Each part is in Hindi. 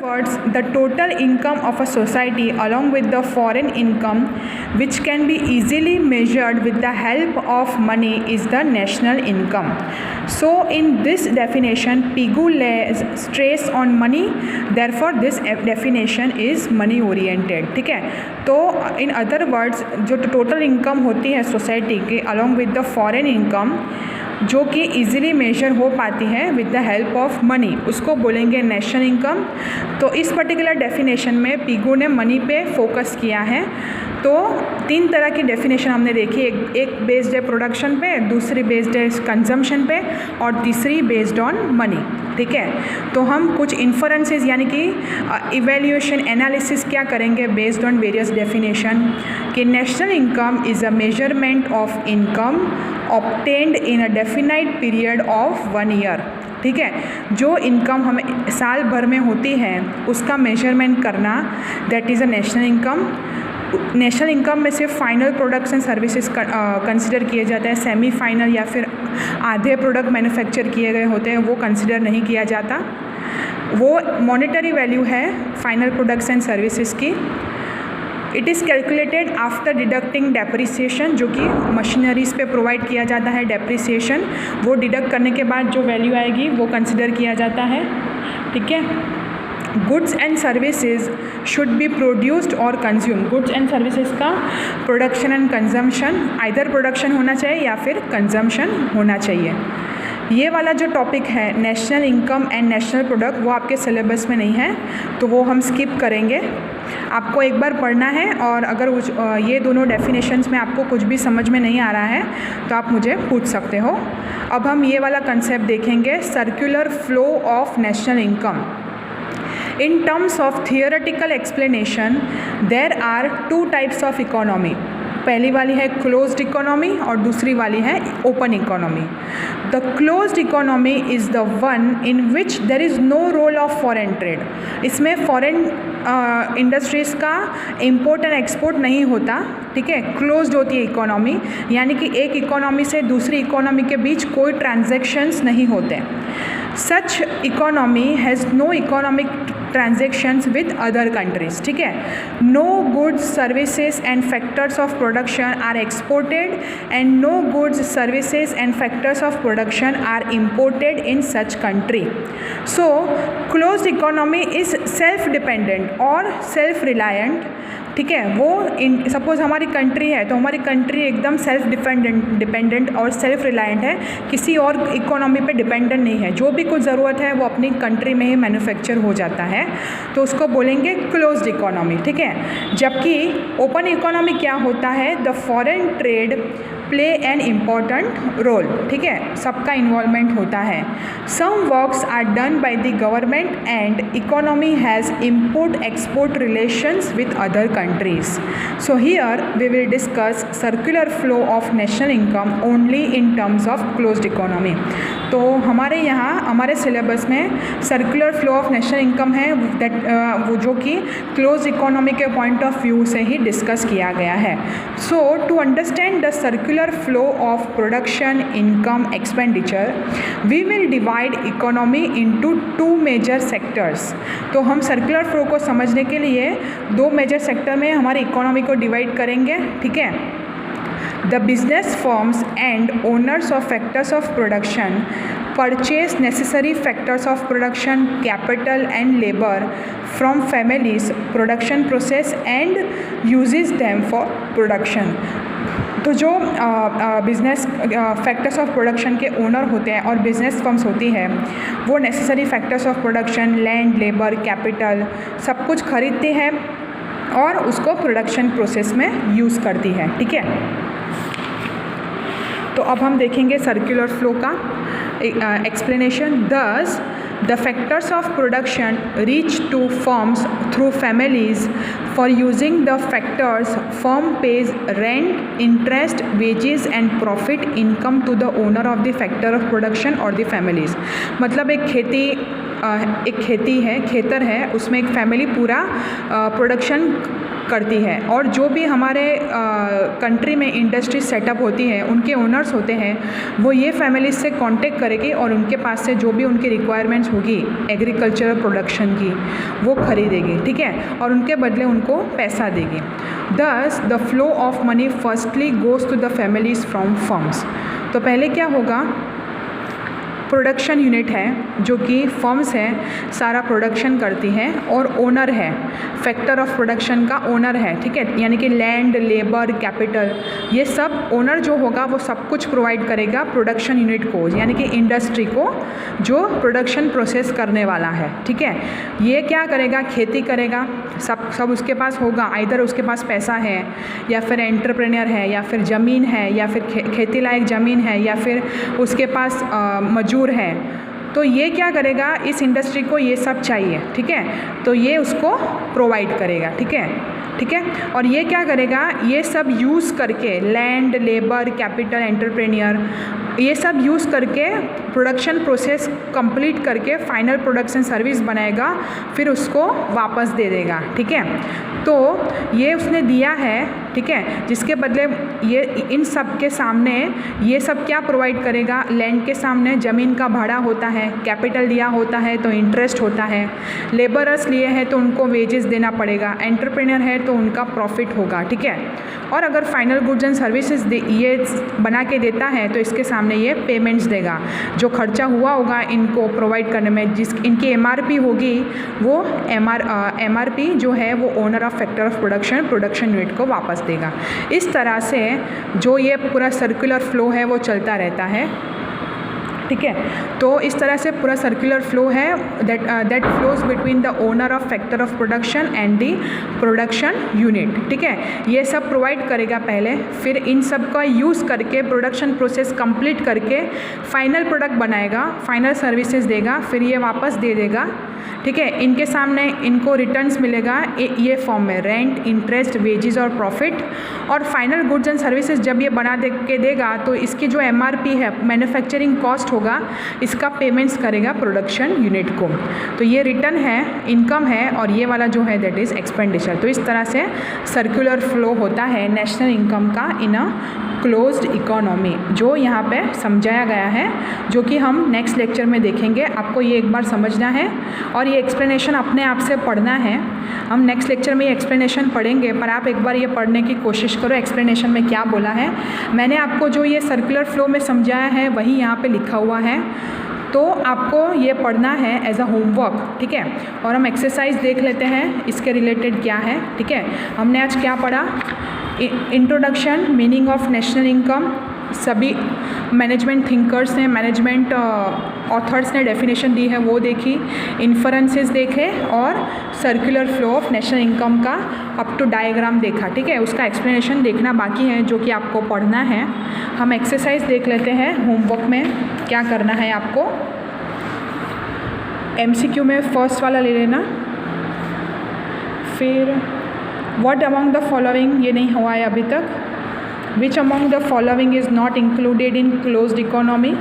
Words, the total income of a society along with the foreign income, which can be easily measured with the help of money, is the national income. So in this definition, Pigou lays stress on money, therefore this definition is money oriented. ठीक है, तो in other words जो टोटल इनकम होती है सोसाइटी के along with the foreign income जो कि इजीली मेजर हो पाती है with the help of money, उसको बोलेंगे नेशनल इनकम। तो इस पर्टिकुलर डेफिनेशन में पीगू ने मनी पे फोकस किया है। तो तीन तरह की डेफिनेशन हमने देखी, एक बेस्ड है प्रोडक्शन पे, दूसरी बेस्ड है कंजम्पशन पे और तीसरी बेस्ड ऑन मनी। ठीक है, तो हम कुछ इन्फरेंसेस यानी कि इवैल्यूएशन एनालिसिस क्या करेंगे बेस्ड ऑन वेरियस डेफिनेशन कि national income is a measurement of income obtained in a definite period of 1 year. ठीक है, जो इनकम हमें साल भर में होती है उसका मेजरमेंट करना, that is a national income. National income में सिर्फ final products and services consider किए जाते हैं, सेमी फाइनल या फिर आधे प्रोडक्ट मैन्युफैक्चर किए गए होते हैं वो कंसिडर नहीं किया जाता। वो मॉनेटरी वैल्यू है फाइनल प्रोडक्ट्स एंड सर्विसेज की। It is calculated after deducting depreciation, जो कि मशीनरीज़ पे प्रोवाइड किया जाता है डेप्रिसिएशन, वो डिडक्ट करने के बाद जो वैल्यू आएगी वो कंसिडर किया जाता है। ठीक है, goods and services should be produced और कंज्यूम। गुड्स एंड सर्विसेज का production and consumption, either production होना चाहिए या फिर कंजम्पशन होना चाहिए। ये वाला जो टॉपिक है national income and national product, वो आपके सिलेबस में नहीं है तो वो हम स्किप करेंगे। आपको एक बार पढ़ना है और अगर ये दोनों डेफिनेशंस में आपको कुछ भी समझ में नहीं आ रहा है तो आप मुझे पूछ सकते हो। अब हम ये वाला कंसेप्ट देखेंगे, circular flow of national income. In terms of theoretical explanation, there are 2 types of economy. पहली वाली है क्लोज्ड इकोनॉमी और दूसरी वाली है open economy. The closed economy is the one in which there is no role of foreign trade. इसमें फॉरेन इंडस्ट्रीज़ का इम्पोर्ट एंड एक्सपोर्ट नहीं होता। ठीक है, क्लोज्ड होती है इकोनॉमी, यानी कि एक इकोनॉमी से दूसरी इकोनॉमी के बीच कोई ट्रांजैक्शंस नहीं होते। Such economy has no economic transactions with other countries. ठीक है, no goods services and factors of production are exported and no goods services and factors of production are imported in such country. So closed economy is self dependent और सेल्फ रिलायंट। ठीक है, वो सपोज हमारी कंट्री है तो हमारी कंट्री एकदम सेल्फ डिपेंडेंट और सेल्फ रिलायंट है, किसी और इकोनॉमी पे डिपेंडेंट नहीं है। जो भी कुछ ज़रूरत है वो अपनी कंट्री में ही मैन्युफैक्चर हो जाता है, तो उसको बोलेंगे क्लोज्ड इकोनॉमी। ठीक है, जबकि ओपन इकोनॉमी क्या होता है, the foreign trade play an important role. ठीक है, सबका इन्वॉल्वमेंट होता है। Some works are done by the government and economy has import export relations with other countries. So here we will discuss circular flow of national income only in terms of closed economy. तो हमारे यहाँ हमारे सिलेबस में circular flow of national income है, दैट वो जो कि क्लोज इकोनॉमी के पॉइंट ऑफ व्यू से ही डिस्कस किया गया है। So to understand the circular flow of production income expenditure we will divide economy into 2 major sectors. तो हम सर्कुलर फ्लो को समझने के लिए 2 मेजर सेक्टर में हमारी इकोनॉमी को डिवाइड करेंगे। ठीक है, The business firms and owners of factors of production purchase necessary factors of production, capital and labor from families, production process and uses them for production. तो जो बिज़नेस फैक्टर्स ऑफ प्रोडक्शन के ओनर होते हैं और बिज़नेस फर्म्स होती है वो necessary factors of production, land, labour, capital सब कुछ खरीदती है और उसको प्रोडक्शन प्रोसेस में यूज़ करती है। ठीक है, तो अब हम देखेंगे सर्कुलर फ्लो का explanation. Thus the factors of production reach to firms through families for using the factors firm pays rent, interest, wages and profit income to the owner of the factor of production और द फैमिलीज। मतलब एक खेती एक खेतर है, उसमें एक फैमिली पूरा प्रोडक्शन करती है, और जो भी हमारे कंट्री में इंडस्ट्री सेटअप होती है, उनके ओनर्स होते हैं, वो ये फैमिली से कांटेक्ट करेगी और उनके पास से जो भी उनकी रिक्वायरमेंट्स होगी एग्रीकल्चरल प्रोडक्शन की, वो खरीदेगी, ठीक है, और उनके बदले उनको पैसा देगी। Thus the flow of money firstly goes to the families from firms। तो पहले क्या होगा, प्रोडक्शन यूनिट है जो कि फर्म्स है, सारा प्रोडक्शन करती हैं, और ओनर है, फैक्टर ऑफ प्रोडक्शन का ओनर है, ठीक है, यानी कि लैंड, लेबर, कैपिटल, ये सब ओनर जो होगा वो सब कुछ प्रोवाइड करेगा प्रोडक्शन यूनिट को, यानी कि इंडस्ट्री को जो प्रोडक्शन प्रोसेस करने वाला है, ठीक है। ये क्या करेगा, खेती करेगा, सब उसके पास होगा, आइदर उसके पास पैसा है, या फिर एंटरप्रेन्योर है, या फिर ज़मीन है, या फिर खेती लायक ज़मीन है, या फिर उसके पास मजदूर है। तो ये क्या करेगा, इस इंडस्ट्री को ये सब चाहिए, ठीक है, तो ये उसको प्रोवाइड करेगा, ठीक है। और ये क्या करेगा, ये सब यूज़ करके, लैंड, लेबर, कैपिटल, एंटरप्रेन्योर, ये सब यूज़ करके प्रोडक्शन प्रोसेस कंप्लीट करके फाइनल प्रोडक्शन सर्विस बनाएगा, फिर उसको वापस दे देगा, ठीक है। तो ये उसने दिया है, ठीक है, जिसके बदले ये इन सब के सामने ये सब क्या प्रोवाइड करेगा, लैंड के सामने ज़मीन का भाड़ा होता है, कैपिटल दिया होता है तो इंटरेस्ट होता है, लेबरर्स लिए हैं तो उनको वेजेस देना पड़ेगा, एंटरप्रेन्योर है तो उनका प्रॉफिट होगा, ठीक है। और अगर फाइनल गुड्स एंड सर्विसेज ये बना के देता है तो इसके सामने ये पेमेंट्स देगा, जो खर्चा हुआ होगा इनको प्रोवाइड करने में, जिस इनकी एमआरपी होगी वो एमआरपी जो है वो owner of factor of production unit को वापस देगा। इस तरह से जो ये पूरा सर्कुलर फ्लो है वो चलता रहता है, ठीक है। तो इस तरह से पूरा सर्कुलर फ्लो है that flows between the owner of factor of production and the production unit, ठीक है। ये सब प्रोवाइड करेगा पहले, फिर इन सब का यूज़ करके प्रोडक्शन प्रोसेस कंप्लीट करके फाइनल प्रोडक्ट बनाएगा, फाइनल सर्विसेज देगा, फिर ये वापस दे देगा, ठीक है। इनके सामने इनको रिटर्न्स मिलेगा ये फॉर्म में, रेंट, इंटरेस्ट, वेजेस और प्रॉफिट, और फाइनल गुड्स एंड सर्विसेज जब ये बना के देगा तो इसकी जो एमआरपी है, मैन्युफैक्चरिंग कॉस्ट होगा, इसका पेमेंट्स करेगा प्रोडक्शन यूनिट को। तो ये रिटर्न है, इनकम है, और ये वाला जो है दैट इज़ एक्सपेंडिचर। तो इस तरह से सर्कुलर फ्लो होता है नेशनल इनकम का इन अ क्लोज्ड इकोनॉमी, जो यहाँ पे समझाया गया है, जो कि हम नेक्स्ट लेक्चर में देखेंगे। आपको ये एक बार समझना है और ये एक्सप्लेनेशन अपने आप से पढ़ना है। हम नेक्स्ट लेक्चर में ये एक्सप्लेनेशन पढ़ेंगे, पर आप एक बार ये पढ़ने की कोशिश करो एक्सप्लेनेशन में क्या बोला है। मैंने आपको जो ये सर्कुलर फ्लो में समझाया है वही यहाँ पे लिखा हुआ है, तो आपको ये पढ़ना है एज अ होमवर्क, ठीक है। और हम एक्सरसाइज देख लेते हैं इसके रिलेटेड क्या है, ठीक है। हमने आज क्या पढ़ा, introduction, meaning of national income, सभी मैनेजमेंट थिंकर्स ने, मैनेजमेंट ऑथर्स ने डेफिनेशन दी है वो देखी, इन्फरेंसेस देखे, और circular flow of national income का अप टू डायग्राम देखा, ठीक है। उसका एक्सप्लेनेशन देखना बाकी है जो कि आपको पढ़ना है। हम एक्सरसाइज देख लेते हैं, होमवर्क में क्या करना है आपको। एमसीक्यू में फर्स्ट वाला ले लेना, फिर व्हाट अमंग द फॉलोइंग, ये नहीं हुआ है अभी तक। Which among the following is not included in closed economy?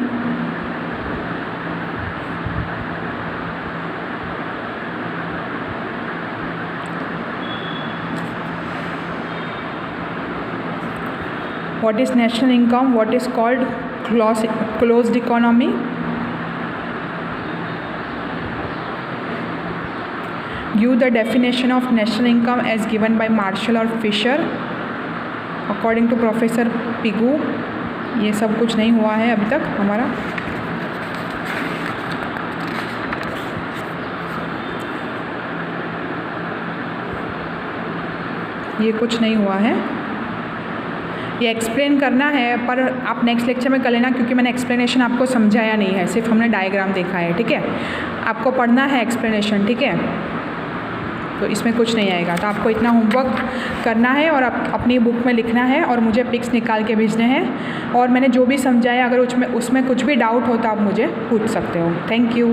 What is national income? What is called closed economy? Give the definition of national income as given by Marshall or Fisher according to professor Pigou. ये सब कुछ नहीं हुआ है अभी तक हमारा। ये कुछ नहीं हुआ है, ये एक्सप्लेन करना है, पर आप नेक्स्ट लेक्चर में कर लेना क्योंकि मैंने एक्सप्लेनेशन आपको समझाया नहीं है, सिर्फ हमने डायग्राम देखा है, ठीक है। आपको पढ़ना है एक्सप्लेनेशन, ठीक है, तो इसमें कुछ नहीं आएगा। तो आपको इतना होमवर्क करना है और आप अपनी बुक में लिखना है और मुझे पिक्स निकाल के भेजने हैं। और मैंने जो भी समझाया अगर उसमें कुछ भी डाउट हो तो आप मुझे पूछ सकते हो। Thank you.